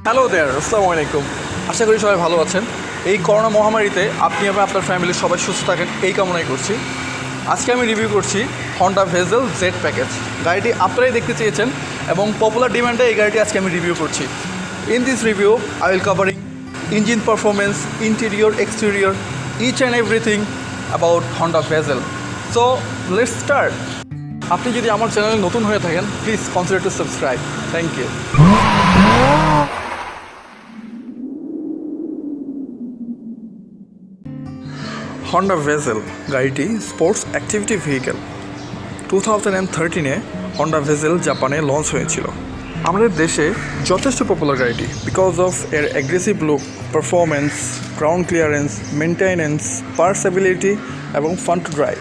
Hello দেয়ার, আসসালামু আলাইকুম। আশা করি সবাই ভালো আছেন। এই করোনা মহামারীতে আপনি এবং আপনার ফ্যামিলির সবাই সুস্থ থাকেন এই কামনাই করছি। আজকে আমি রিভিউ করছি হন্ডা ভেজেল জেড প্যাকেজ। গাড়িটি আপনারাই দেখতে চেয়েছেন এবং পপুলার ডিমান্ডে এই গাড়িটি আজকে আমি রিভিউ করছি। In this review I will covering engine performance, interior, exterior, each and everything about Honda Vezel. So let's start. আপনি যদি আমার চ্যানেলে নতুন হয়ে থাকেন please consider to subscribe. Thank you. Honda Vezel গাড়িটি স্পোর্টস অ্যাক্টিভিটি ভেহিকেল। 2013-এ হন্ডা ভেজেল জাপানে লঞ্চ হয়েছিল। আমাদের দেশে যথেষ্ট পপুলার গাড়িটি বিকজ অফ এর aggressive look, performance, ground clearance, maintenance, পার্সেবিলিটি এবং fun to drive.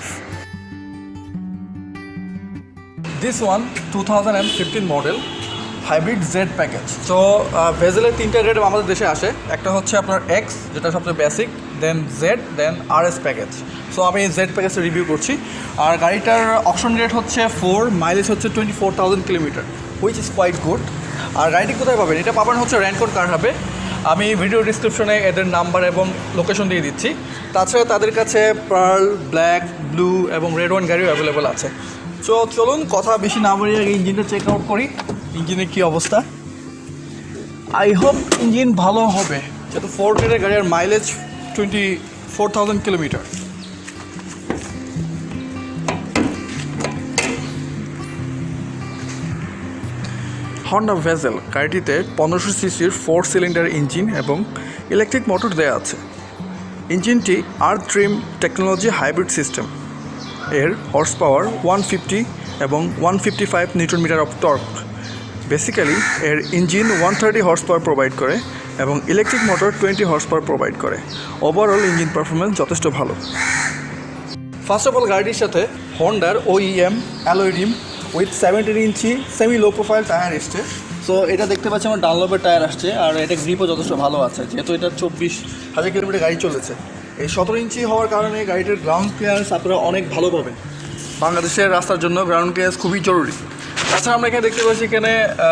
This one 2015 model hybrid Z package. So ভেজেলের তিনটা রেট আমাদের দেশে আসে। একটা হচ্ছে আপনার এক্স, যেটা সবচেয়ে বেসিক, দেন জেড, দেন আরএস প্যাকেজ। সো আমি এই জেড প্যাকেজটা রিভিউ করছি। আর গাড়িটার অপশন রেট হচ্ছে 4, মাইলেজ হচ্ছে 24,000 kilometre, which is quite good. আর গাড়িটি কোথায় পাবেন? এটা পাবেন হচ্ছে র্যানকোর কার হাবে। আমি ভিডিও ডিসক্রিপশনে এদের নাম্বার এবং লোকেশন দিয়ে দিচ্ছি। তাছাড়া তাদের কাছে পার্ল, ব্ল্যাক, ব্লু এবং রেড ওয়াইন গাড়িও অ্যাভেলেবেল আছে। সো চলুন কথা বেশি না বাড়িয়ে আগে ইঞ্জিনটা চেক আউট করি। ইঞ্জিনের কী অবস্থা? আই হোপ ইঞ্জিন ভালো হবে, যেহেতু 4 লিটারের গাড়ির মাইলেজ 24,000 কিলোমিটার। হন্ডা ভেজেল গাড়িটিতে 1500 সিসির 4 সিলিন্ডার ইঞ্জিন এবং ইলেকট্রিক মোটর দেওয়া আছে। ইঞ্জিনটি earth dreams technology hybrid system. এর হর্স পাওয়ার 150 এবং 155 newton metre of torque. Basically এর ইঞ্জিন 130 হর্স পাওয়ার প্রোভাইড করে এবং electric motor 20 horse power provide করে। ওভারঅল ইঞ্জিন পারফরমেন্স যথেষ্ট ভালো। ফার্স্ট অফ অল গাড়িটির সাথে হন্ডার OEM alloy rim with 17 inch semi low profile tyre এসছে। সো এটা দেখতে পাচ্ছি আমার ডানলপের টায়ার আসছে, আর এটা গ্রিপও যথেষ্ট ভালো আছে, যেহেতু এটা 24,000 কিলোমিটার গাড়ি চলেছে। এই 17 ইঞ্চি হওয়ার কারণে গাড়িটার গ্রাউন্ড ক্লিয়ারেন্স আপনারা অনেক ভালো পাবেন। বাংলাদেশের রাস্তার জন্য গ্রাউন্ড ক্লিয়ারেন্স খুবই জরুরি। তাছাড়া আমরা এখানে দেখতে পাচ্ছি এখানে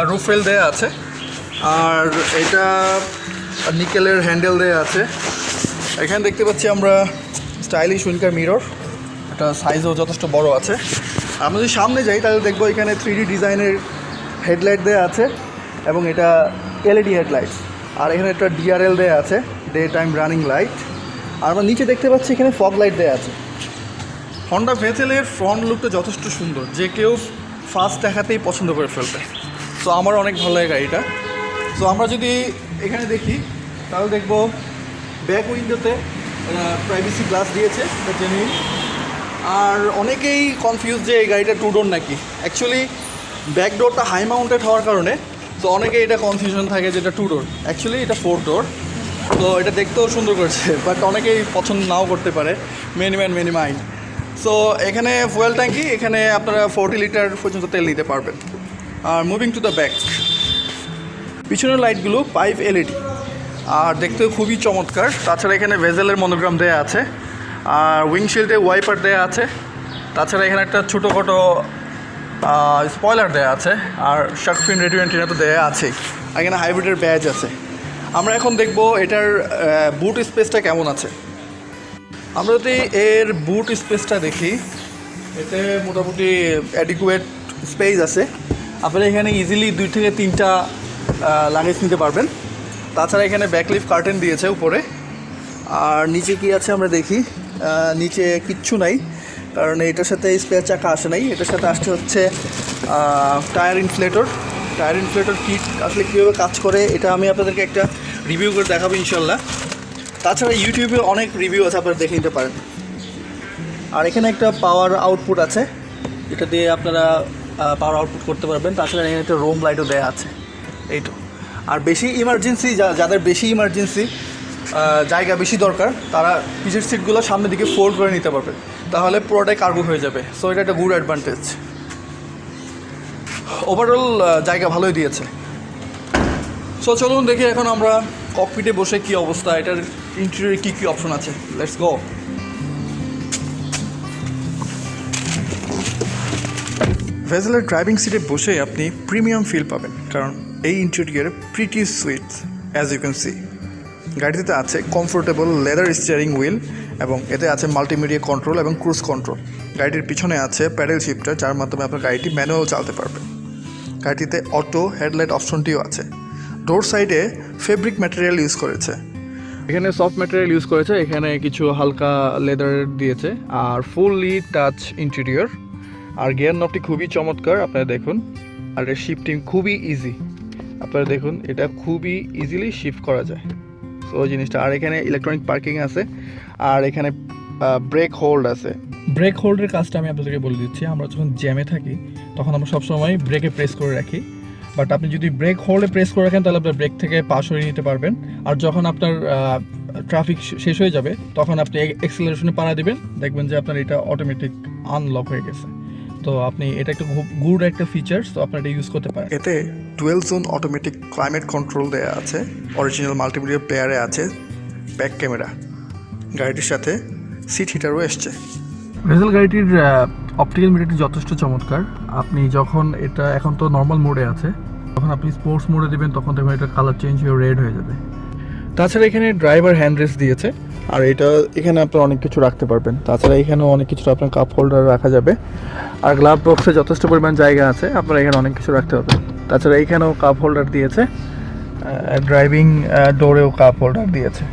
রুফ রেল দেওয়া আছে, আর এটা নিকেলের হ্যান্ডেল দেওয়া আছে। এখানে দেখতে পাচ্ছি আমরা স্টাইলিশ উইনকার মিরর, এটা সাইজও যথেষ্ট বড় আছে। আমরা যদি সামনে যাই তাহলে দেখবো এখানে 3D ডিজাইনের হেডলাইট দেওয়া আছে এবং এটা LED হেডলাইট। আর এখানে একটা DRL দেওয়া আছে, ডে টাইম রানিং লাইট। আর আমরা নিচে দেখতে পাচ্ছি এখানে ফগ লাইট দেওয়া আছে। হন্ডা ভেজেলের ফ্রন্ট লুকটা যথেষ্ট সুন্দর, যে কেউ ফার্স্ট দেখাতেই পছন্দ করে ফেলবে। সো আমার অনেক ভালো লাগে গাড়িটা। সো আমরা যদি এখানে দেখি তাহলে দেখবো ব্যাক উইন্ডোতে প্রাইভেসি গ্লাস দিয়েছে, এটা জেনুইন। আর অনেকেই কনফিউজ যে এই গাড়িটা 2 ডোর নাকি। অ্যাকচুয়ালি ব্যাক ডোরটা হাই মাউন্টেড হওয়ার কারণে তো অনেকেই এটা কনফিউশন থাকে যে এটা 2 ডোর। অ্যাকচুয়ালি এটা 4 ডোর। তো এটা দেখতেও সুন্দর করেছে, বাট অনেকেই পছন্দ নাও করতে পারে, many man many mind. So এখানে ফুয়েল ট্যাঙ্কি, এখানে আপনারা 40 লিটার পর্যন্ত তেল নিতে পারবেন। Are moving to the back, পিছনের লাইটগুলো 5 LED, আর দেখতেও খুবই চমৎকার। তাছাড়া এখানে ভেজেলের মনোগ্রাম দেওয়া আছে, আর উইন্ডশিল্ডে ওয়াইপার দেওয়া আছে। তাছাড়া এখানে একটা ছোটোখাটো স্পয়লার দেওয়া আছে, আর শার্ক ফিন রেডিও অ্যান্টেনা তো দেওয়া আছেই। এখানে হাইব্রিডের ব্যাজ আছে। আমরা এখন দেখব এটার বুট স্পেসটা কেমন আছে। আমরা যদি এর বুট স্পেসটা দেখি, এতে মোটামুটি অ্যাডিকুয়েট স্পেস আছে। আপনারা এখানে ইজিলি 2 থেকে 3টা লাগেজ নিতে পারবেন। তাছাড়া এখানে ব্যাকলিফ কার্টেন দিয়েছে উপরে। আর নিচে কি আছে আমরা দেখি, নিচে কিচ্ছু নাই, কারণ এটার সাথে স্পেয়ার চাকা আসে নাই। এটার সাথে আসছে হচ্ছে টায়ার ইনফ্লেটর। টায়ার ইনফ্লেটর কিট আসলে কীভাবে কাজ করে এটা আমি আপনাদেরকে একটা রিভিউ করে দেখাবো ইনশাল্লাহ। তাছাড়া ইউটিউবে অনেক রিভিউ আছে, আপনারা দেখে নিতে পারেন। আর এখানে একটা পাওয়ার আউটপুট আছে, এটা দিয়ে আপনারা পাওয়ার আউটপুট করতে পারবেন। তাছাড়া এখানে একটা রোম লাইটও দেওয়া আছে, এইটো। আর বেশি ইমার্জেন্সি, যাদের বেশি ইমার্জেন্সি জায়গা বেশি দরকার, তারা পিছের সিটগুলো সামনের দিকে ফোল্ড করে নিতে পারবে, তাহলে পুরোটাই কার্গো হয়ে যাবে। সো এটা একটা গুড অ্যাডভান্টেজ। ওভারঅল জায়গা ভালোই দিয়েছে। সো চলুন দেখি এখন আমরা ককপিটে বসে কি অবস্থা, এটার ইন্টেরিয়রে কী কী অপশন আছে। Let's go. ভেজেলের ড্রাইভিং সিটে বসে আপনি প্রিমিয়াম ফিল পাবেন, কারণ এই interior pretty sweet as you can see. গাড়িতে আছে কমফোর্টেবল লেদার স্টিয়ারিং হুইল এবং এতে আছে মাল্টিমিডিয়া কন্ট্রোল এবং ক্রুজ কন্ট্রোল। গাড়িটির পিছনে আছে প্যাডেল শিফটার, যার মাধ্যমে আপনার গাড়িটি ম্যানুয়াল চালাতে পারবেন। গাড়িটিতে অটো হেডলাইট অপশনটিও আছে। ডোর সাইডে ফেব্রিক ম্যাটেরিয়াল ইউজ করেছে, এখানে সফট ম্যাটেরিয়াল ইউজ করেছে, এখানে কিছু হালকা লেদার দিয়েছে, আর ফুললি টাচ ইন্টেরিয়র। আর গিয়ার নবটি খুবই চমৎকার, আপনারা দেখুন। আর এর শিফটিং খুবই ইজি, আপনারা দেখুন এটা খুবই ইজিলি শিফট করা যায়। সো ওই জিনিসটা। আর এখানে ইলেকট্রনিক পার্কিং আছে, আর এখানে ব্রেক হোল্ড আছে। ব্রেক হোল্ডের কাজটা আমি আপনাদেরকে বলে দিচ্ছি। আমরা যখন জ্যামে থাকি তখন আমরা সবসময় ব্রেকে প্রেস করে রাখি, বাট আপনি যদি ব্রেক হোল্ডে প্রেস করে রাখেন তাহলে আপনার ব্রেক থেকে পা সরিয়ে নিতে পারবেন। আর যখন আপনার ট্রাফিক শেষ হয়ে যাবে তখন আপনি এক্সেলারেশনে পাড়া দিবেন, দেখবেন যে আপনার এটা অটোমেটিক আনলক হয়ে গেছে। তো আপনি এটা একটা খুব গুড একটা ফিচার্স, তো আপনার এটা ইউজ করতে পারেন। এতে dual zone automatic climate control দেওয়া আছে, অরিজিনাল মাল্টিমিডিয়া প্লেয়ারে আছে ব্যাক ক্যামেরা, গাড়িটির সাথে সিট হিটারও এসছে। ভেজেল গাড়িটির অপটিক্যাল মিটারটি যথেষ্ট চমৎকার। আপনি যখন এটা এখন তো নর্মাল মোডে আছে, যখন আপনি স্পোর্টস মোডে দেবেন তখন দেখবেন এটা কালার চেঞ্জ হয়ে রেড হয়ে যাবে। তাছাড়া এখানে ড্রাইভার হ্যান্ড রেস্ট দিয়েছে, আর এটা এখানে আপনার অনেক কিছু রাখতে পারবেন। তাছাড়া এখানেও অনেক কিছু আপনার কাপ হোল্ডার রাখা যাবে, আর গ্লাভ বক্সে যথেষ্ট পরিমাণ জায়গা আছে, আপনারা এখানে অনেক কিছু রাখতে পারবেন। তাছাড়া এখানেও কাপ হোল্ডার দিয়েছে, ড্রাইভিং ডোরেও কাপ হোল্ডার দিয়েছে।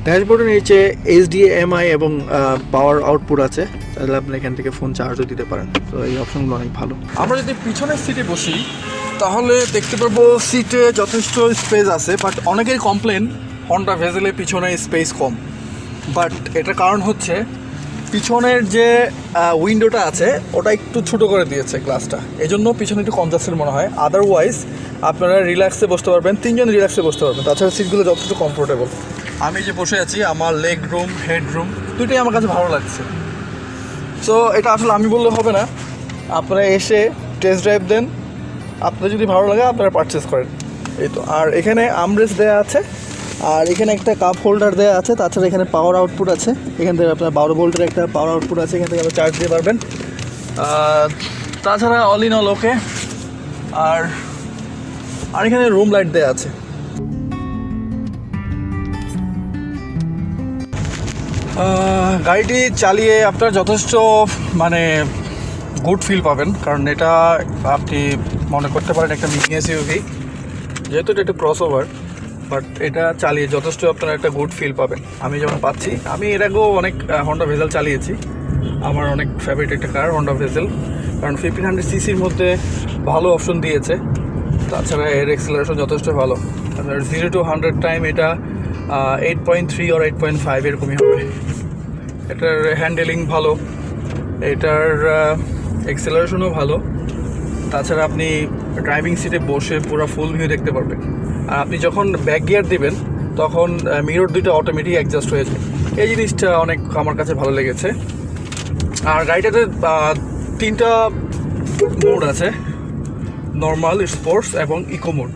ড্যাশবোর্ডের নিচে HDMI এবং পাওয়ার আউটপুট আছে, তাহলে আপনি এখান থেকে ফোন চার্জও দিতে পারেন। তো এই অপশনগুলো অনেক ভালো। আমরা যদি পিছনের সিটে বসি তাহলে দেখতে পাবো সিটে যথেষ্ট স্পেস আছে, বাট অনেকের কমপ্লেন হন্ডা ভেজেলের পিছনে স্পেস কম। বাট এটার কারণ হচ্ছে পিছনের যে উইন্ডোটা আছে ওটা একটু ছোটো করে দিয়েছে গ্লাসটা, এই জন্য পিছনে একটু কনজাস্টেড মনে হয়। আদারওয়াইজ আপনারা রিল্যাক্সে বসতে পারবেন, তিনজন রিল্যাক্সে বসতে পারবেন। তাছাড়া সিটগুলো যথেষ্ট কমফোর্টেবল। আমি যে বসে আছি, আমার লেগ রুম হেড রুম দুইটাই আমার কাছে ভালো লাগছে। সো এটা আসলে আমি বললে হবে না, আপনারা এসে টেস্ট ড্রাইভ দেন, আপনার যদি ভালো লাগে আপনারা পারচেস করেন। এই তো। আর এখানে আর্মরেস্ট দেওয়া আছে, আর এখানে একটা কাপ হোল্ডার দেওয়া আছে। তাছাড়া এখানে পাওয়ার আউটপুট আছে, এখান থেকে আপনার 12 ভোল্টের একটা পাওয়ার আউটপুট আছে, এখান থেকে আপনি চার্জ দিতে পারবেন। তাছাড়া অল ইন অল ওকে। আর এখানে রুম লাইট দেওয়া আছে। গাড়িটি চালিয়ে আপনার যথেষ্ট মানে গুড ফিল পাবেন, কারণ এটা আপনি মনে করতে পারেন একটা মিনি এসইউভি, যেহেতু এটা একটা ক্রসওভার, বাট এটা চালিয়ে যথেষ্ট আপনারা একটা গুড ফিল পাবেন। আমি যেমন পাচ্ছি, আমি এর আগেও অনেক হন্ডা ভেজেল চালিয়েছি, আমার অনেক ফেভারিট একটা কার হন্ডা ভেজেল, কারণ 1500cc-র মধ্যে ভালো অপশন দিয়েছে। তাছাড়া এর এক্সেলারেশন যথেষ্ট ভালো, 0 to 100 টাইম এটা 8.3 or 8.5 এরকমই হবে। এটার হ্যান্ডেলিং ভালো, এটার এক্সেলারেশনও ভালো। তাছাড়া আপনি ড্রাইভিং সিটে বসে পুরো ফুল ভিউ দেখতে পারবেন। আর আপনি যখন ব্যাক গিয়ার দিবেন তখন মিরর দুইটা অটোমেটিক অ্যাডজাস্ট হয়ে যায়, এই জিনিসটা অনেক আমার কাছে ভালো লেগেছে। আর গাড়িটাতে 3টা মোড আছে, নর্মাল, স্পোর্টস এবং ইকো মোড।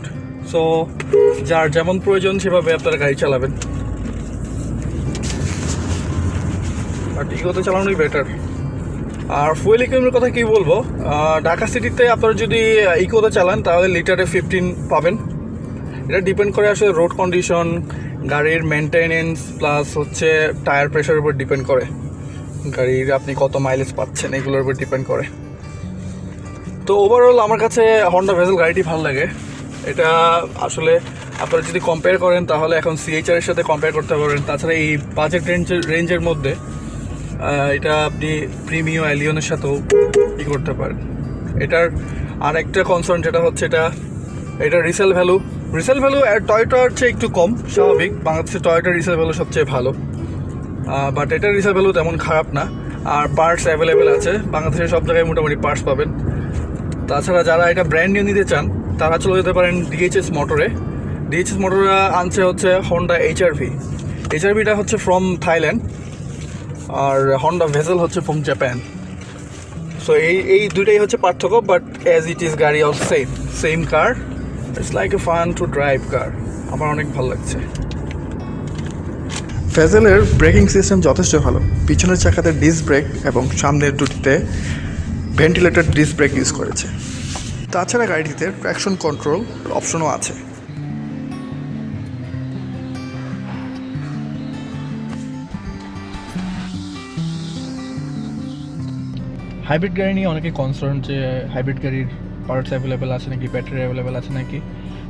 সো যার যেমন প্রয়োজন সেভাবে আপনারা গাড়ি চালাবেন, বাট ইকোতে চালানোই বেটার। আর ফুয়েল ইকোনমির কথা কী বলবো, ঢাকা সিটিতে আপনারা যদি ইকোতে চালান তাহলে লিটারে 15 পাবেন। এটা ডিপেন্ড করে আসলে রোড কন্ডিশন, গাড়ির মেনটেনেন্স, প্লাস হচ্ছে টায়ার প্রেশারের উপর ডিপেন্ড করে, গাড়ির আপনি কত মাইলেজ পাচ্ছেন এগুলোর উপর ডিপেন্ড করে। তো ওভারঅল আমার কাছে হন্ডা ভেজেল গাড়িটি ভালো লাগে। এটা আসলে আপনারা যদি কম্পেয়ার করেন তাহলে এখন CHR-এর সাথে কম্পেয়ার করতে পারেন। তাছাড়া এই বাজেট রেঞ্জের মধ্যে এটা আপনি প্রিমিও এলিয়নের সাথেও ই করতে পারেন। এটার আর একটা কনসার্ন যেটা হচ্ছে এটা রিসেল ভ্যালু টয়োটার চেয়ে একটু কম, স্বাভাবিক। বাংলাদেশে টয়োটার রিসেল ভ্যালু সবচেয়ে ভালো, বাট এটার রিসেল ভ্যালু তেমন খারাপ না। আর পার্টস অ্যাভেলেবেল আছে, বাংলাদেশের সব জায়গায় মোটামুটি পার্টস পাবেন। তাছাড়া যারা এটা ব্র্যান্ড নিউ নিতে চান তারা চলে যেতে পারেন DHS মোটরে। DHS মোটররা আনছে হচ্ছে হন্ডা HRV-টা হচ্ছে ফ্রম থাইল্যান্ড, আর হন্ডা ভেজেল হচ্ছে ফ্রম জাপান। সো এই দুইটাই হচ্ছে পার্থক্য, বাট অ্যাজ ইট ইজ গাড়ি all same car. It's like a fun to drive car, আমার অনেক ভালো লাগছে। ভেজেলের ব্রেকিং সিস্টেম যথেষ্ট ভালো, পিছনের চাকাতে ডিস্ক ব্রেক এবং সামনের দুটিতে ভেন্টিলেটেড ডিস্ক ব্রেক ইউজ করেছে। তাছাড়া গাড়িটিতে ট্র্যাকশন কন্ট্রোল অপশনও আছে। হাইব্রিড গাড়ি নিয়ে অনেকে কনসার্ন যে হাইব্রিড গাড়ির পার্টস অ্যাভেলেবেল আছে নাকি, ব্যাটারি অ্যাভেলেবেল আছে নাকি।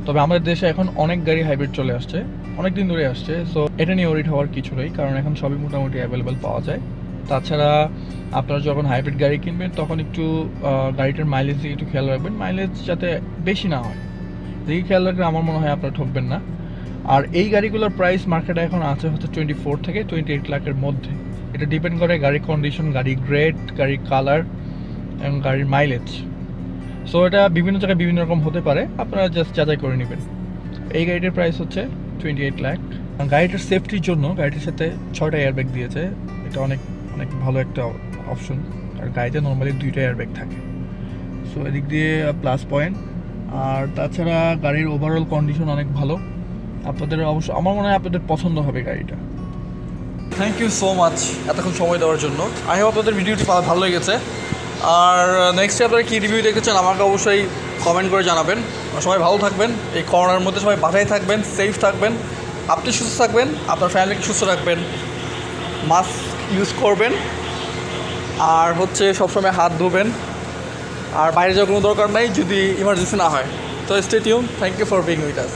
তবে আমাদের দেশে এখন অনেক গাড়ি হাইব্রিড চলে আসছে, অনেক দিন ধরে আসছে। সো এটা নিয়ে ওরিড হওয়ার কিছু নেই, কারণ এখন সবই মোটামুটি অ্যাভেলেবেল পাওয়া যায়। তাছাড়া আপনারা যখন হাইব্রিড গাড়ি কিনবেন তখন একটু গাড়িটার মাইলেজ দিকে একটু খেয়াল রাখবেন, মাইলেজ যাতে বেশি না হয়, দিকে খেয়াল রাখলে আমার মনে হয় আপনারা ঠকবেন না। আর এই গাড়িগুলোর প্রাইস মার্কেটে এখন আছে হচ্ছে 24 থেকে 28 লাখের মধ্যে। এটা ডিপেন্ড করে গাড়ির কন্ডিশন, গাড়ির গ্রেড, গাড়ির কালার এবং গাড়ির মাইলেজ। সো এটা বিভিন্ন জায়গায় বিভিন্ন রকম হতে পারে, আপনারা জাস্ট যাচাই করে নেবেন। এই গাড়িটার প্রাইস হচ্ছে 28 লাখ। গাড়িটার সেফটির জন্য গাড়িটির সাথে 6টা এয়ারব্যাগ দিয়েছে। এটা অনেক অনেক ভালো একটা অপশন, আর গাড়িতে নর্মালি 2টা এয়ারব্যাগ থাকে। সো এদিক দিয়ে প্লাস পয়েন্ট। আর তাছাড়া গাড়ির ওভারঅল কন্ডিশন অনেক ভালো। আপনাদের অবশ্য আমার মনে হয় আপনাদের পছন্দ হবে গাড়িটা। থ্যাংক ইউ সো মাচ এতক্ষণ সময় দেওয়ার জন্য। আই হোপ আপনাদের ভিডিওটি ভালো লেগেছে। আর নেক্সটে আপনারা কী রিভিউ দেখতে চান আমাকে অবশ্যই কমেন্ট করে জানাবেন। সবাই ভালো থাকবেন, এই করোনার মধ্যে সবাই বাসায় থাকবেন, সেফ থাকবেন, আপনি সুস্থ থাকবেন, আপনার ফ্যামিলিকে সুস্থ রাখবেন, মাস্ক ইউজ করবেন, আর হচ্ছে সবসময় হাত ধোবেন, আর বাইরে যাওয়ার কোনো দরকার নাই যদি ইমার্জেন্সি না হয়। তো stay tune. Thank you for being with us.